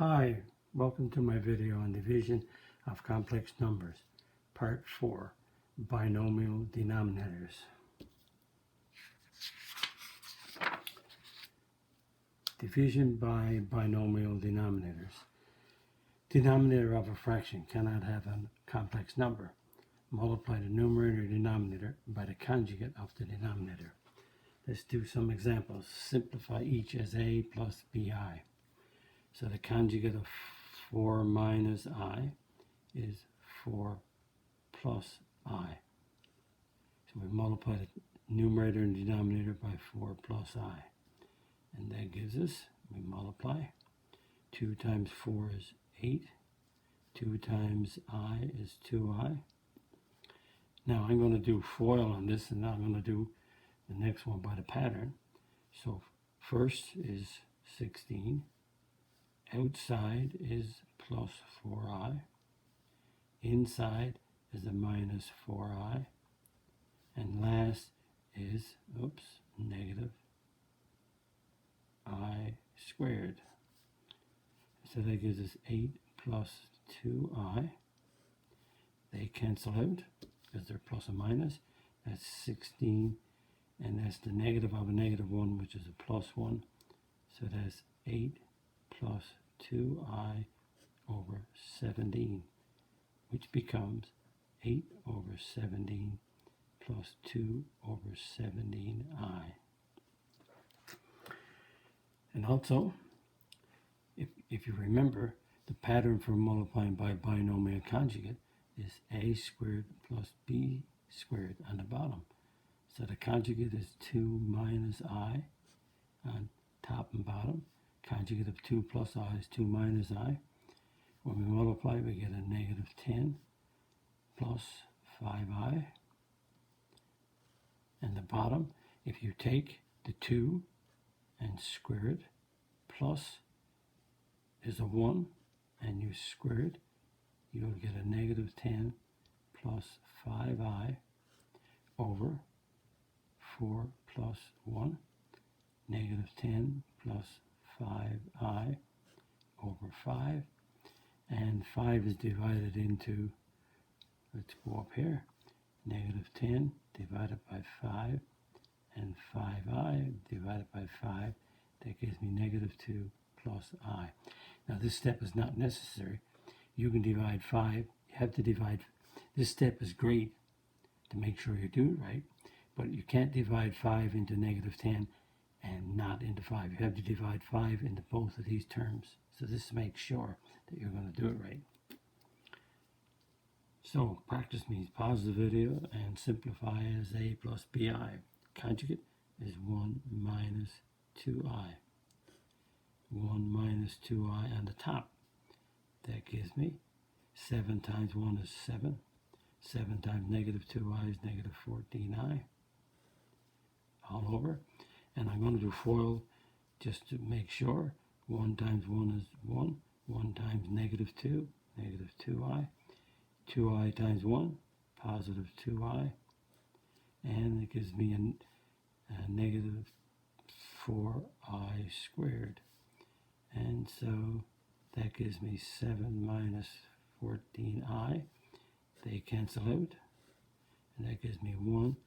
Hi, welcome to my video on division of complex numbers, part 4, binomial denominators. Division by binomial denominators. Denominator of a fraction cannot have a complex number. Multiply the numerator or denominator by the conjugate of the denominator. Let's do some examples. Simplify each as a plus bi. So the conjugate of 4 minus I is 4 plus I. So we multiply the numerator and denominator by 4 plus I. And that gives us, we multiply, 2 times 4 is 8. 2 times I is 2I. Now I'm going to do FOIL on this, and now I'm going to do the next one by the pattern. So first is 16. Outside is plus 4I. Inside is a minus 4I. And last is, negative I squared. So that gives us 8 plus 2I. They cancel out because they're plus and minus. That's 16. And that's the negative of a negative 1, which is a plus 1. So that's 8 plus 2I over 17, which becomes 8 over 17 plus 2 over 17I. And also, if you remember, the pattern for multiplying by binomial conjugate is a squared plus b squared on the bottom. So the conjugate is 2 minus I on top and bottom. Conjugate of 2 plus I is 2 minus I. When we multiply, we get a negative 10 plus 5I. And the bottom, if you take the 2 and square it, plus is a 1, and you square it, you'll get a negative 10 plus 5I over 4 plus 1, negative 10 plus 5I over 5, and 5 is divided into, let's go up here, negative 10 divided by 5, and 5I divided by 5, that gives me negative 2 plus I. Now this step is not necessary. You can divide 5, you have to divide, this step is great to make sure you do it right, but you can't divide 5 into negative 10 and not into 5. You have to divide 5 into both of these terms. So this makes sure that you're going to do it right. So practice means pause the video and simplify as a plus bi. Conjugate is 1 minus 2I. 1 minus 2I on the top. That gives me 7 times 1 is 7. 7 times negative 2I is negative 14I. All over. And I'm going to do FOIL just to make sure. 1 times 1 is 1. 1 times negative 2, negative 2I. 2I times 1, positive 2I. And it gives me a negative 4I squared. And so that gives me 7 minus 14I. They cancel out. And that gives me 1.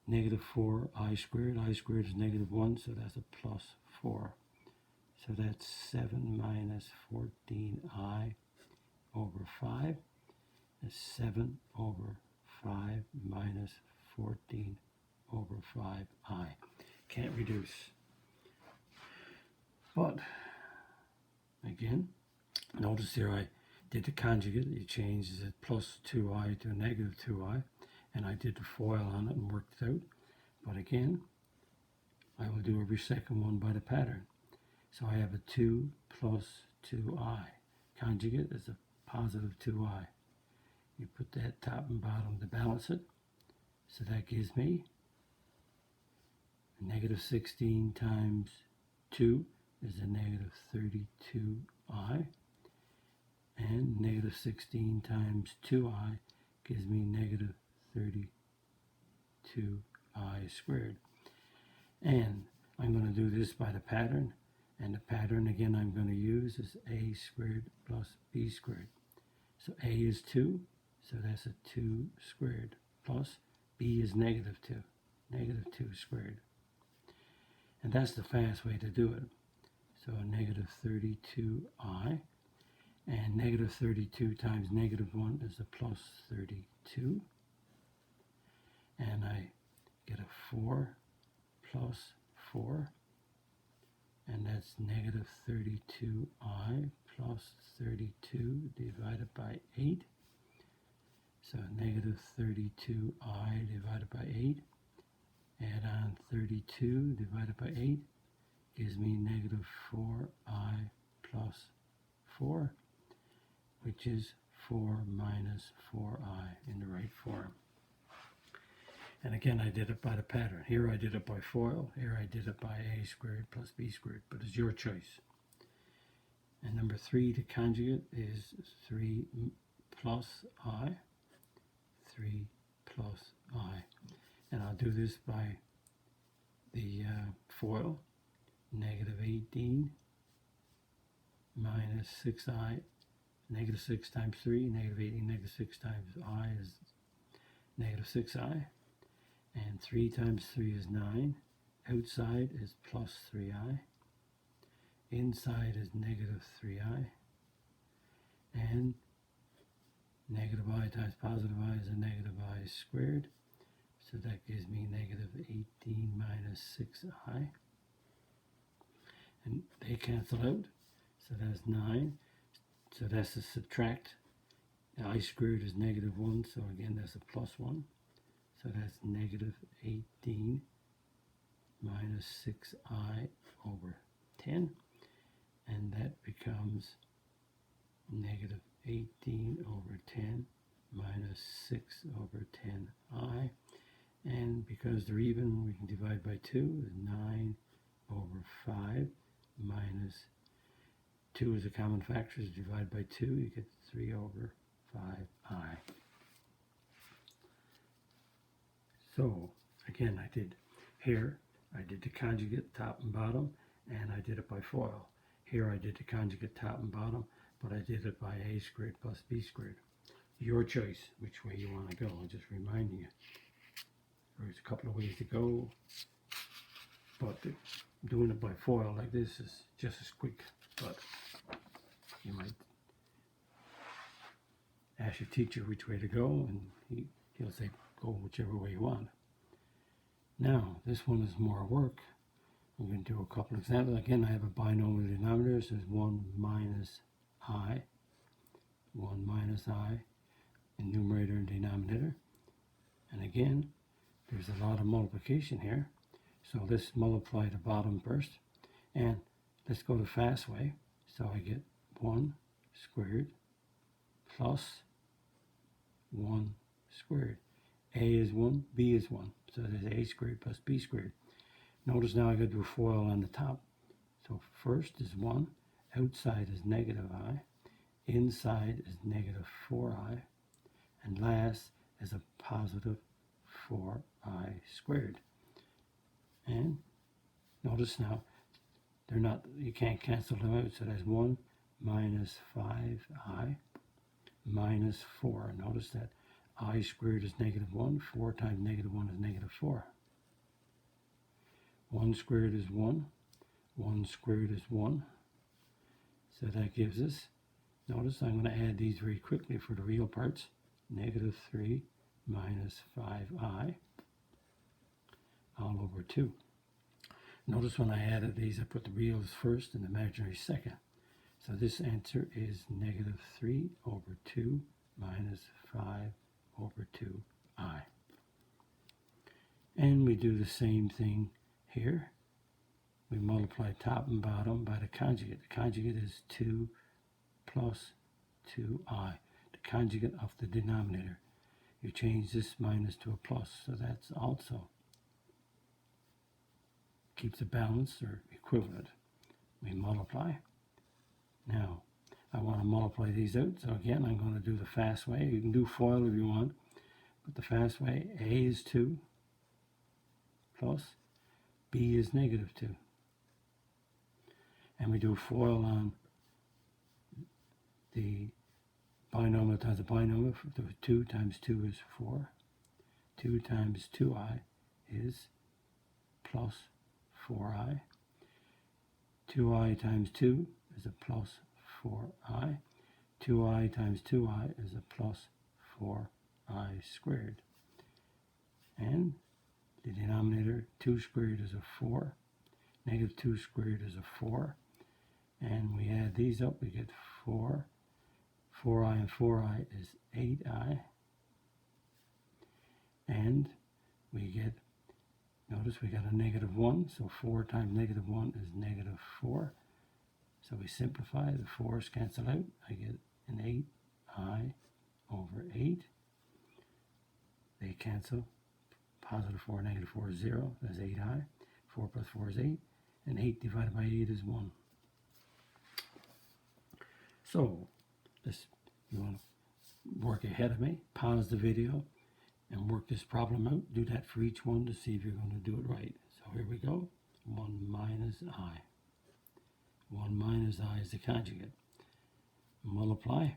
Negative 4I squared. I squared is negative 1, so that's a plus 4. So that's 7 minus 14I over 5. That's 7 over 5 minus 14 over 5I. Can't reduce. But, again, notice here I did the conjugate. It changes it plus 2I to a negative 2I. And I did the FOIL on it and worked it out. But again, I will do every second one by the pattern. So I have a 2 plus 2I. Conjugate is a positive 2I. You put that top and bottom to balance it. So that gives me a negative 16 times 2 is a negative 32I. And negative 16 times 2I gives me negative 32I squared. And I'm going to do this by the pattern And the pattern, again, I'm going to use is a squared plus b squared. So a is 2, so that's a 2 squared, plus b is negative 2, negative 2 squared. And that's the fast way to do it. So negative 32i, and negative 32 times negative 1 is a plus 32. And I get a 4 plus 4, and that's negative 32i plus 32 divided by 8. So negative 32i divided by 8, add on 32 divided by 8, gives me negative 4i plus 4, which is 4 minus 4i in the right form. And again, I did it by the pattern. Here I did it by FOIL. Here I did it by a squared plus b squared, but it's your choice. And number 3, the conjugate is 3 plus i, 3 plus i. And I'll do this by the FOIL, negative 18 minus 6i, negative 6 times 3, negative 18, negative 6 times I is negative 6i. And 3 times 3 is 9. Outside is plus 3i. Inside is negative 3i. And negative I times positive I is a negative I squared. So that gives me negative 18 minus 6i. And they cancel out. So that's 9. So that's a subtract. I squared is negative 1. So again, that's a plus 1. So that's negative 18 minus 6i over 10. And that becomes negative 18 over 10 minus 6 over 10i. And because they're even, we can divide by 2. 9 over 5 minus 2 is a common factor. So divide by 2, you get 3 over 5i. So, again, I did here, I did the conjugate top and bottom, and I did it by FOIL. Here I did the conjugate top and bottom, but I did it by a squared plus b squared. Your choice, which way you want to go. I'm just reminding you. There's a couple of ways to go, but doing it by FOIL like this is just as quick, but you might ask your teacher which way to go, and he'll say, go whichever way you want. Now, this one is more work. I'm going to do a couple examples. Again, I have a binomial denominator. So there's 1 minus i, 1 minus i in numerator and denominator. And again, there's a lot of multiplication here. So let's multiply the bottom first. And let's go the fast way. So I get 1 squared plus 1 squared. A is 1, B is 1. So there's a squared plus b squared. Notice now I got to do a FOIL on the top. So first is 1, outside is negative I, inside is negative 4i, and last is a positive 4i squared. And notice now, they're not, you can't cancel them out, so that's 1 minus 5i minus 4. Notice that I squared is negative 1, 4 times negative 1 is negative 4. 1 squared is 1, 1 squared is 1. So that gives us, notice I'm going to add these very quickly for the real parts. Negative 3 minus 5i all over 2. Notice when I added these, I put the reals first and the imaginary second. So this answer is negative 3 over 2 minus 5 over 2i. And we do the same thing here. We multiply top and bottom by the conjugate. The conjugate is 2 plus 2i, the conjugate of the denominator. You change this minus to a plus, so that's also keeps a balance or equivalent. We multiply. Now, I want to multiply these out, so again, I'm going to do the fast way. You can do FOIL if you want, but the fast way, A is 2 plus B is negative 2. and we do FOIL on the binomial times the binomial. 2 times 2 is 4. 2 times 2i is plus 4i. 2i times 2 is a plus 4i. 2i times 2i is a plus 4i squared. And the denominator, 2 squared is a 4. Negative 2 squared is a 4. And we add these up, we get 4. 4i and 4i is 8i. And we get, notice we got a negative 1, so 4 times negative 1 is negative 4. So we simplify, the 4's cancel out. I get an 8i over 8. They cancel. Positive 4, negative 4 is 0. That's 8i. 4 plus 4 is 8. And 8 divided by 8 is 1. So, you want to work ahead of me, pause the video, and work this problem out. Do that for each one to see if you're going to do it right. So here we go. 1 minus I. 1 minus I is the conjugate. Multiply.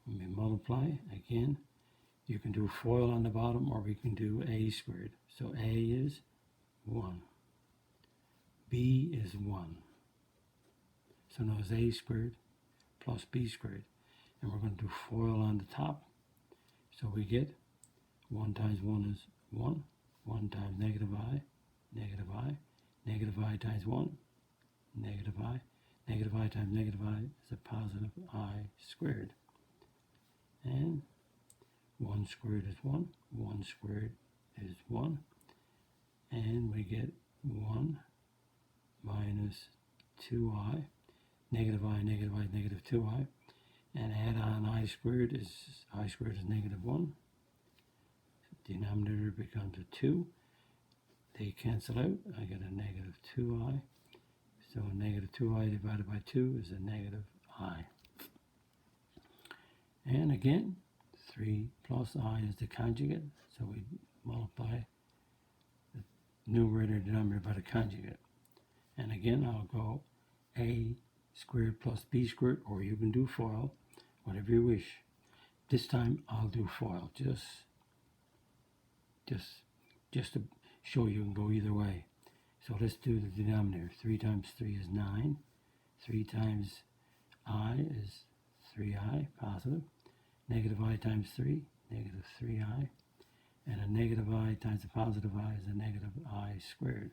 When we multiply, again, you can do FOIL on the bottom, or we can do a squared. So a is 1. B is 1. So now it's a squared plus b squared. And we're going to do FOIL on the top. So we get 1 times 1 is 1. 1 times negative I, negative I. Negative I times 1, negative I. Negative I times negative I is a positive I squared. And 1 squared is 1. 1 squared is 1. And we get 1 minus 2i. Negative I, negative I, negative 2i. And add on I squared is negative 1. Denominator becomes a 2. They cancel out. I get a negative 2i. So a negative 2i divided by 2 is a negative I. And again, 3 plus I is the conjugate. So we multiply the numerator and denominator by the conjugate. And again, I'll go a squared plus b squared, or you can do FOIL, whatever you wish. This time I'll do FOIL, just to show you can go either way. So let's do the denominator. 3 times 3 is 9. 3 times I is 3i, positive. Negative I times 3, negative 3i. And a negative I times a positive I is a negative I squared.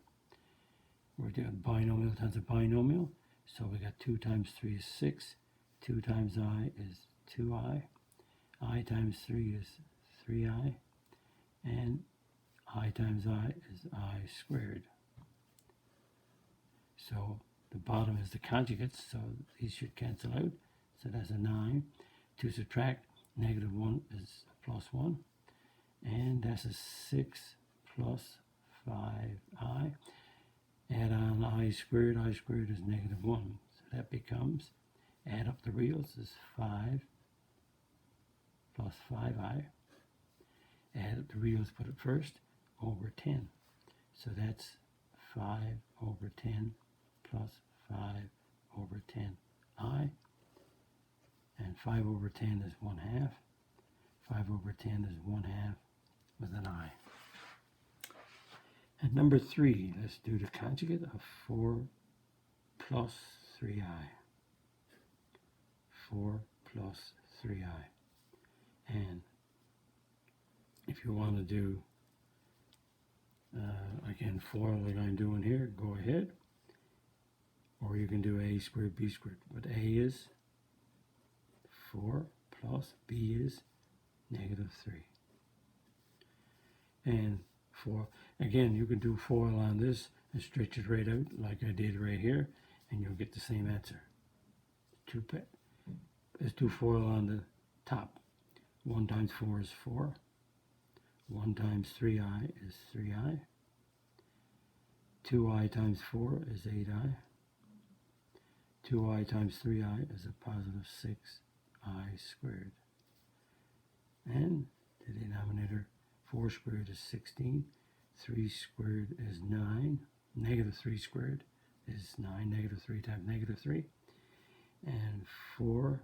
We're doing binomial times a binomial. So we got 2 times 3 is 6. 2 times I is 2i. I times 3 is 3i. And I times I is I squared. So the bottom is the conjugates, so these should cancel out. So that's a 9. To subtract, negative 1 is a plus 1. And that's a 6 plus 5i. Add on I squared is negative 1. So that becomes, add up the reals, is 5 plus 5i. Add up the reals, put it first, over 10. So that's 5 over 10 plus 5 over 10i. And 5 over 10 is 1/2. 5 over 10 is 1/2 with an I. And number 3, let's do the conjugate of 4 plus 3i. 4 plus 3i. And if you want to do, again, FOIL like I'm doing here, go ahead. Or you can do a squared, b squared. But a is 4 plus b is negative 3. And again, you can do FOIL on this and stretch it right out like I did right here, and you'll get the same answer. Let's do FOIL on the top. 1 times 4 is 4. 1 times 3i is 3i. 2i times 4 is 8i. 2i times 3i is a positive 6i squared. And the denominator, 4 squared is 16. 3 squared is 9. Negative 3 squared is 9. Negative 3 times negative 3. And 4,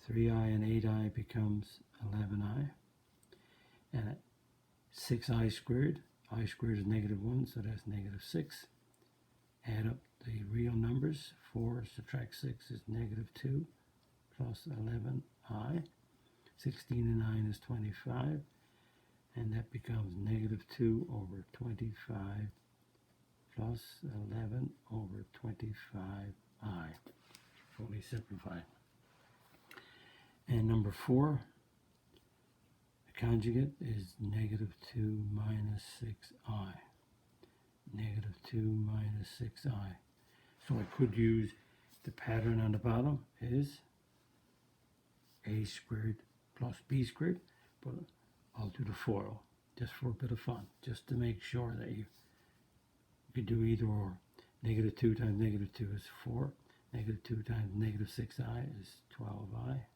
3i and 8i becomes 11i. And 6i squared, I squared is negative 1, so that's negative 6. Add up the real numbers. 4 subtract 6 is negative 2 plus 11i. 16 and 9 is 25. And that becomes negative 2 over 25 plus 11 over 25i. Fully simplified. And number 4, the conjugate is negative 2 minus 6i. Negative 2 minus 6i. So I could use the pattern on the bottom is a squared plus b squared, but I'll do the FOIL just for a bit of fun, just to make sure that you could do either or. Negative 2 times negative 2 is 4. Negative 2 times negative 6i is 12i.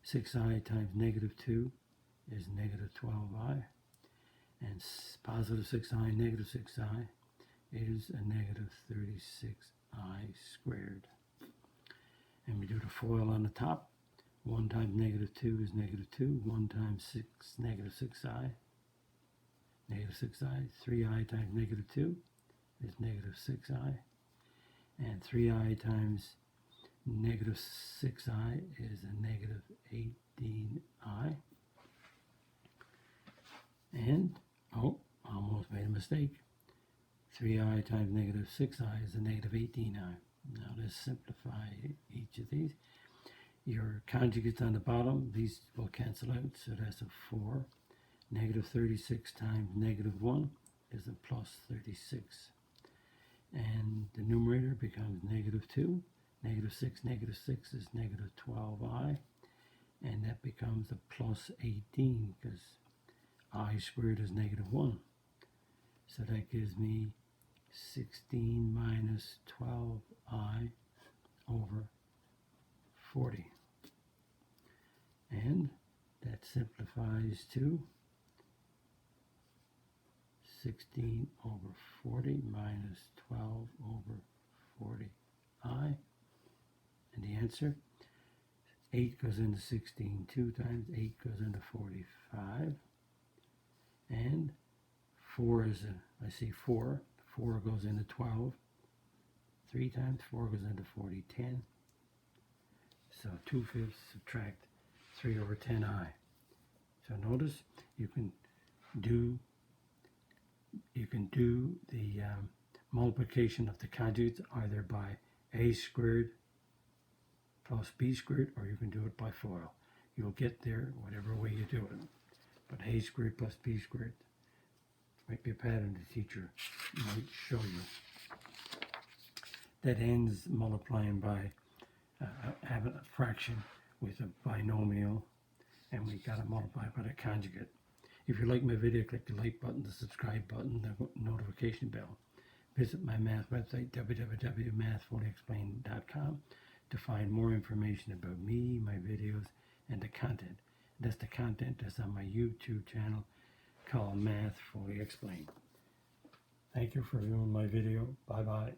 6i times negative 2 is negative 12i. And positive 6i, negative 6i is a negative 36i squared. And we do the FOIL on the top. 1 times negative 2 is negative 2. 1 times 6, negative 6i. Negative 6i. 3i times negative 2 is negative 6i. And 3i times negative 6i is a negative 18i. And, oh, almost made a mistake. 3i times negative 6i is a negative 18i. Now let's simplify each of these. Your conjugates on the bottom, these will cancel out, so that's a 4. Negative 36 times negative 1 is a plus 36. And the numerator becomes negative 2. Negative 6 is negative 12i. And that becomes a plus 18 because I squared is negative 1. So that gives me 16 minus 12i over 40. And that simplifies to 16 over 40 minus 12 over 40i. And the answer, 8 goes into 16 2 times, 8 goes into 45. And 4 is I see 4. 4 goes into 12. 3 times 4 goes into 40, 10. So 2/5 subtract 3 over 10i. So notice you can do the multiplication of the conjugates either by a squared plus b squared, or you can do it by FOIL. You'll get there whatever way you do it. But a squared plus b squared might be a pattern the teacher might show you. That ends multiplying by having a fraction with a binomial, and we got to multiply by the conjugate. If you like my video, click the like button, the subscribe button, the notification bell. Visit my math website, www.mathfullyexplained.com, to find more information about me, my videos, and the content. That's the content that's on my YouTube channel called Math Fully Explained. Thank you for viewing my video. Bye-bye.